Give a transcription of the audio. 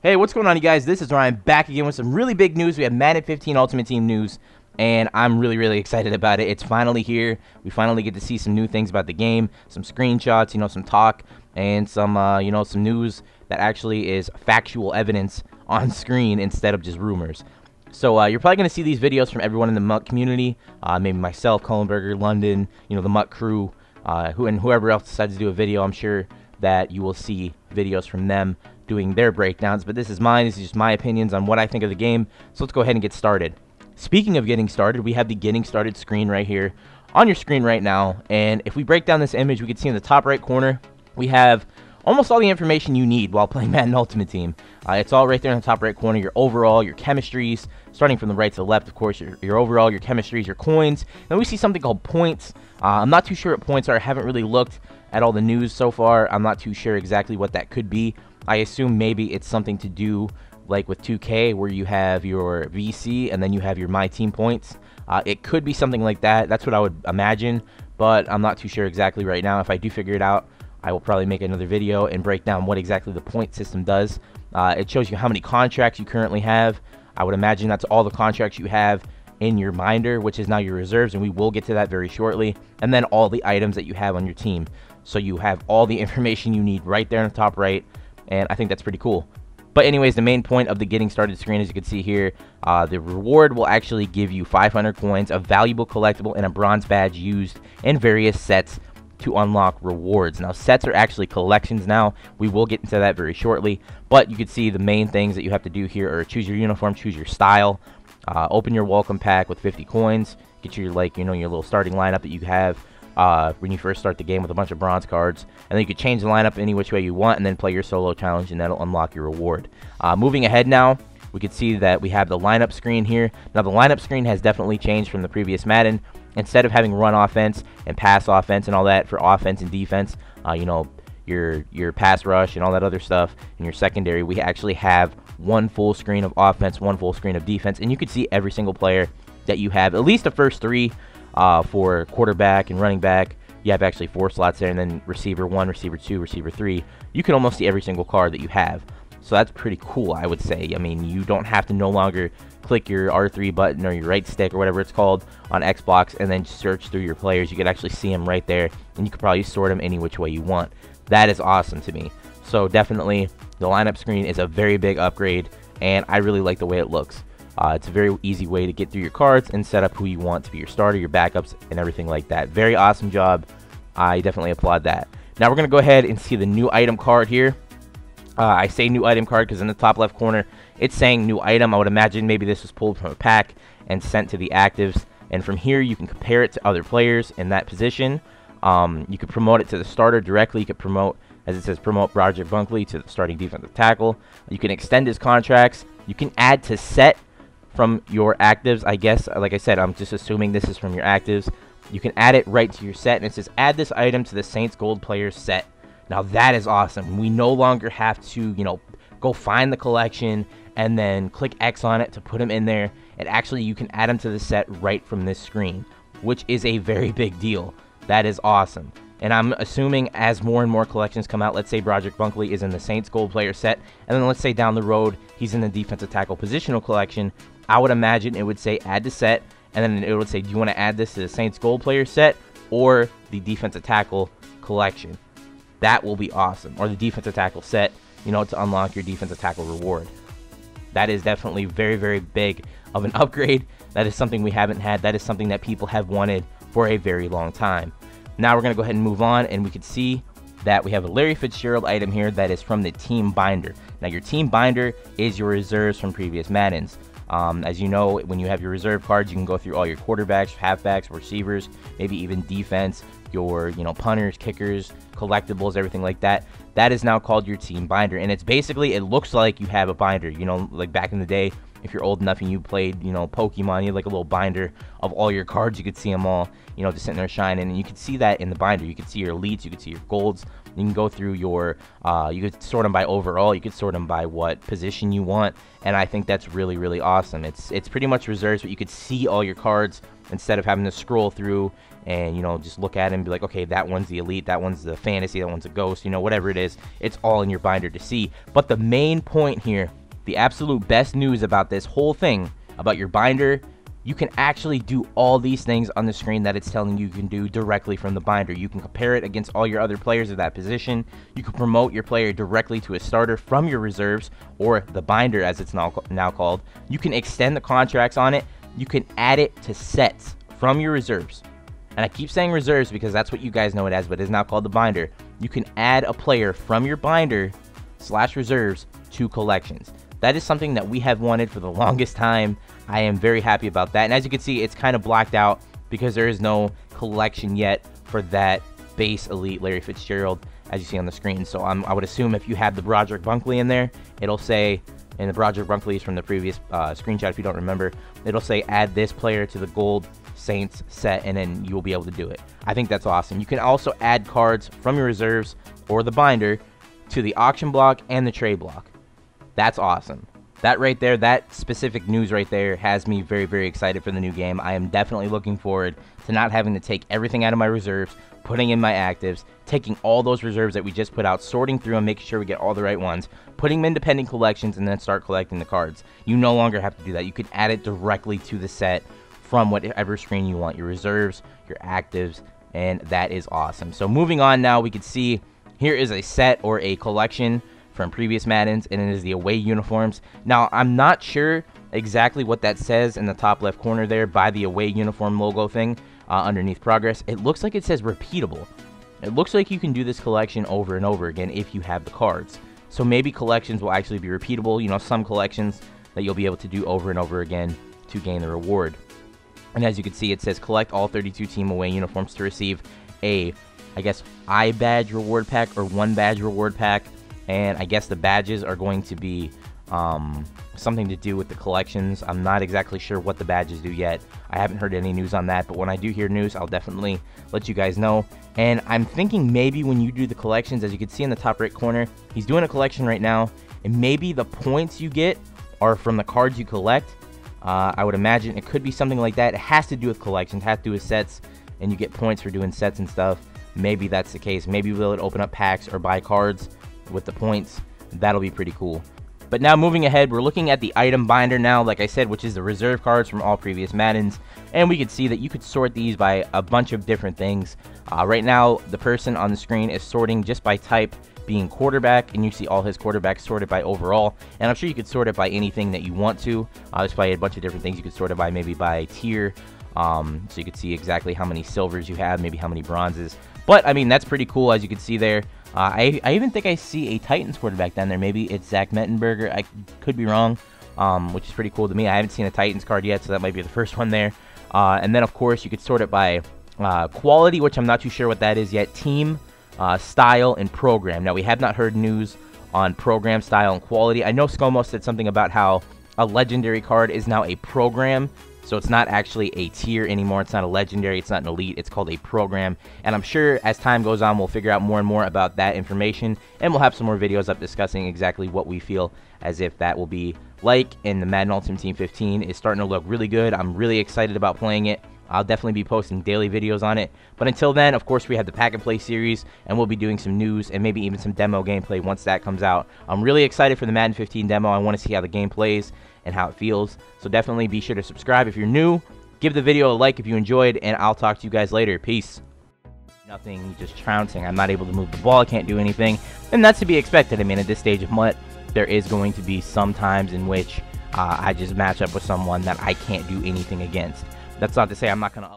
Hey, what's going on, you guys? This is Ryan back again with some really big news. We have Madden 15 Ultimate Team news, and I'm really excited about it. It's finally here. We finally get to see some new things about the game, some screenshots, some talk, and some, some news that actually is factual evidence on screen instead of just rumors. So you're probably going to see these videos from everyone in the MUT community, maybe myself, Cullenberger, London, the MUT crew, whoever else decides to do a video. I'm sure that you will see videos from them doing their breakdowns, but this is mine. This is just my opinions on what I think of the game. So let's go ahead and get started. Speaking of getting started, we have the getting started screen right here on your screen right now, and if we break down this image, we can see in the top right corner we have almost all the information you need while playing Madden Ultimate Team. It's all right there in the top right corner. Your overall, your chemistries, starting from the right to the left, of course, your overall, your chemistries, your coins. Then we see something called points. I'm not too sure what points are. I haven't really looked at all the news so far. I'm not too sure exactly what that could be. I assume maybe it's something to do like with 2K where you have your VC and then you have your My Team points. It could be something like that. That's what I would imagine, but I'm not too sure exactly right now. If I do figure it out, I will probably make another video and break down what exactly the point system does. It shows you how many contracts you currently have. I would imagine that's all the contracts you have in your binder, which is now your reserves, and we will get to that very shortly. And then all the items that you have on your team. So you have all the information you need right there in the top right, and I think that's pretty cool. But anyways, the main point of the getting started screen, as you can see here, the reward will actually give you 500 coins, a valuable collectible, and a bronze badge used in various sets to unlock rewards. Now, sets are actually collections now. We will get into that very shortly, but you can see the main things that you have to do here are choose your uniform, choose your style, open your welcome pack with 50 coins, get your your little starting lineup that you have when you first start the game with a bunch of bronze cards, and then you can change the lineup any which way you want and then play your solo challenge, and that'll unlock your reward. Moving ahead now, we can see that we have the lineup screen here. Now, the lineup screen has definitely changed from the previous Madden. Instead of having run offense and pass offense and all that for offense and defense, your pass rush and all that other stuff in your secondary, we actually have one full screen of offense, one full screen of defense, and you can see every single player that you have, at least the first three. For quarterback and running back, you have actually 4 slots there, and then receiver 1, receiver 2, receiver 3. You can almost see every single card that you have. So that's pretty cool, I would say. I mean, you don't have to no longer click your R3 button or your right stick or whatever it's called on Xbox and then search through your players. You could actually see them right there, and you could probably sort them any which way you want. That is awesome to me. So definitely, the lineup screen is a very big upgrade, and I really like the way it looks. It's a very easy way to get through your cards and set up who you want to be your starter, your backups, and everything like that. Very awesome job. I definitely applaud that. Now we're going to go ahead and see the new item card here. I say new item card because in the top left corner, it's saying new item. I would imagine maybe this was pulled from a pack and sent to the actives. And from here, you can compare it to other players in that position. You could promote it to the starter directly. You could promote, as it says, promote Roger Bunkley to the starting defensive tackle. You can extend his contracts. You can add to set from your actives. I guess, like I said, I'm just assuming this is from your actives. You can add it right to your set, and it says add this item to the Saints Gold Players set. Now that is awesome. We no longer have to, go find the collection and then click X on it to put them in there. And actually, you can add them to the set right from this screen, which is a very big deal. That is awesome. And I'm assuming as more and more collections come out, let's say Broderick Bunkley is in the Saints Gold Player set, and then let's say down the road he's in the Defensive Tackle Positional Collection, I would imagine it would say add to set, and then it would say, do you want to add this to the Saints Gold Player set or the Defensive Tackle Collection? That will be awesome. Or the Defensive Tackle set, to unlock your Defensive Tackle reward. That is definitely very big of an upgrade. That is something we haven't had. That is something that people have wanted for a very long time. Now we're going to go ahead and move on, and we can see that we have a Larry Fitzgerald item here that is from the team binder. Now your team binder is your reserves from previous Maddens. As you know, when you have your reserve cards, you can go through all your quarterbacks, halfbacks, receivers, maybe even defense, your punters, kickers, collectibles, everything like that. That is now called your team binder, and it's basically, it looks like you have a binder. Like back in the day if you're old enough and you played, you know, Pokemon, you had like a little binder of all your cards. You could see them all, you know, just sitting there shining, and you could see that in the binder. You could see your elites, you could see your golds. You can go through your, you could sort them by overall, you could sort them by what position you want, and I think that's really, really awesome. It's pretty much reserves, but you could see all your cards instead of having to scroll through and, you know, just look at it and be like, okay, that one's the elite, that one's the fantasy, that one's a ghost, you know, whatever it is, it's all in your binder to see. But the main point here, the absolute best news about this whole thing, about your binder, you can actually do all these things on the screen that it's telling you can do directly from the binder. You can compare it against all your other players of that position. You can promote your player directly to a starter from your reserves, or the binder as it's now called. You can extend the contracts on it. You can add it to sets from your reserves. And I keep saying reserves because that's what you guys know it as, but it is now called the binder. You can add a player from your binder / reserves to collections. That is something that we have wanted for the longest time. I am very happy about that. And as you can see, it's kind of blacked out because there is no collection yet for that base elite Larry Fitzgerald, as you see on the screen. So I would assume if you have the Broderick Bunkley in there, it'll say, and the Broderick Bunkley is from the previous screenshot if you don't remember, it'll say add this player to the gold Saints set, and then you'll be able to do it. I think that's awesome. You can also add cards from your reserves or the binder to the auction block and the trade block. That's awesome. That right there, that specific news right there has me very, very excited for the new game. I am definitely looking forward to not having to take everything out of my reserves, putting in my actives, taking all those reserves that we just put out, sorting through them, making sure we get all the right ones, putting them in pending collections, and then start collecting the cards. You no longer have to do that. You can add it directly to the set from whatever screen you want, your reserves, your actives, and that is awesome. So moving on now, we can see here is a set or a collection from previous Maddens, and it is the away uniforms. Now, I'm not sure exactly what that says in the top left corner there by the away uniform logo thing underneath progress. It looks like it says repeatable. It looks like you can do this collection over and over again if you have the cards. So maybe collections will actually be repeatable. You know, some collections that you'll be able to do over and over again to gain the reward. And as you can see, it says collect all 32 team away uniforms to receive a, I guess, I badge reward pack or 1 badge reward pack. And I guess the badges are going to be something to do with the collections. I'm not exactly sure what the badges do yet. I haven't heard any news on that, but when I do hear news, I'll definitely let you guys know. And I'm thinking maybe when you do the collections, as you can see in the top right corner, he's doing a collection right now, and maybe the points you get are from the cards you collect. I would imagine it could be something like that. It has to do with collections, has to do with sets, and you get points for doing sets and stuff. Maybe that's the case. Maybe we'll open up packs or buy cards with the points. That'll be pretty cool. But now moving ahead, we're looking at the item binder now, like I said, which is the reserve cards from all previous Maddens, and we can see that you could sort these by a bunch of different things. Right now, the person on the screen is sorting just by type, being quarterback, and you see all his quarterbacks sorted by overall, and I'm sure you could sort it by anything that you want to. There's probably a bunch of different things you could sort it by, maybe by tier, so you could see exactly how many silvers you have, maybe how many bronzes. But I mean, that's pretty cool, as you can see there. I even think I see a Titans quarterback down there. Maybe it's Zach Mettenberger. I could be wrong, which is pretty cool to me. I haven't seen a Titans card yet, so that might be the first one there. And then, of course, you could sort it by quality, which I'm not too sure what that is yet, team, style, and program. Now, we have not heard news on program, style, and quality. I know ScoMo said something about how a legendary card is now a program. So it's not actually a tier anymore. It's not a legendary. It's not an elite. It's called a program. And I'm sure as time goes on, we'll figure out more and more about that information. And we'll have some more videos up discussing exactly what we feel as if that will be like. And the Madden Ultimate Team 15 is starting to look really good. I'm really excited about playing it. I'll definitely be posting daily videos on it. But until then, of course, we have the Pack and Play series, and we'll be doing some news and maybe even some demo gameplay once that comes out. I'm really excited for the Madden 15 demo. I want to see how the game plays and how it feels. So definitely be sure to subscribe if you're new. Give the video a like if you enjoyed, and I'll talk to you guys later. Peace. Nothing, just trouncing. I'm not able to move the ball. I can't do anything. And that's to be expected. I mean, at this stage of MUT, there is going to be some times in which I just match up with someone that I can't do anything against. That's not to say I'm not going to